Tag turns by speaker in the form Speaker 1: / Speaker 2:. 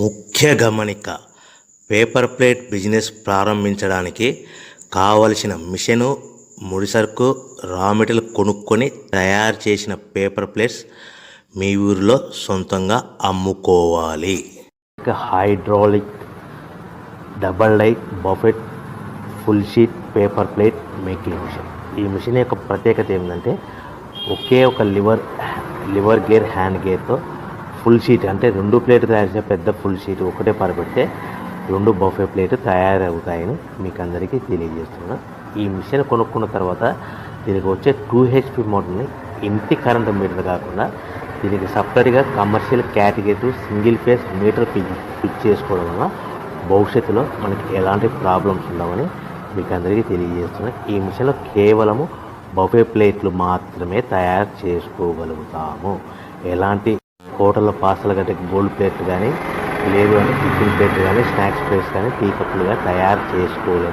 Speaker 1: ముఖ్య గమనిక: paper plate business ప్రారంభించడానికి కావలసిన మిషను, ముడిసరుకు, రా మెటీరియల్ కొనుక్కొని తయారు చేసిన పేపర్ ప్లేట్స్ మీ ఊరిలో సొంతంగా అమ్ముకోవాలి. Hydraulic double die buffet full sheet paper plate making machine. ఈ మిషన్ యొక్క ప్రత్యేకత ఏంటంటే ఒకే ఒక లివర్ గేర్, హ్యాండ్ గేర్తో ఫుల్ షీట్ అంటే 2 ప్లేట్ తయారు చేసే పెద్ద ఫుల్ షీట్ ఒకటే పరబెడితే 2 బఫే ప్లేట్ తయారవుతాయని మీకు అందరికీ తెలియజేస్తున్నాను. ఈ మిషన్ కొనుక్కున్న తర్వాత దీనికి వచ్చే 2 HP మోటార్ని ఇంటి కరెంటు మీటర్ కాకుండా దీనికి సపరేట్గా commercial category single phase metre fix చేసుకోవడం వల్ల భవిష్యత్తులో మనకి ఎలాంటి ప్రాబ్లమ్స్ ఉండవని మీకు అందరికీ తెలియజేస్తున్నాను. ఈ మిషన్లో కేవలము బఫే ప్లేట్లు మాత్రమే తయారు చేసుకోగలుగుతాము. ఎలాంటి హోటల్లో పార్సల్ గట్టే గోల్డ్ ప్లేట్ కానీ, లేదు అంటే టిఫిన్ ప్లేట్ కానీ, స్నాక్స్ ప్లేట్స్ కానీ, టీ కప్పులుగా తయారు చేసుకోలేము.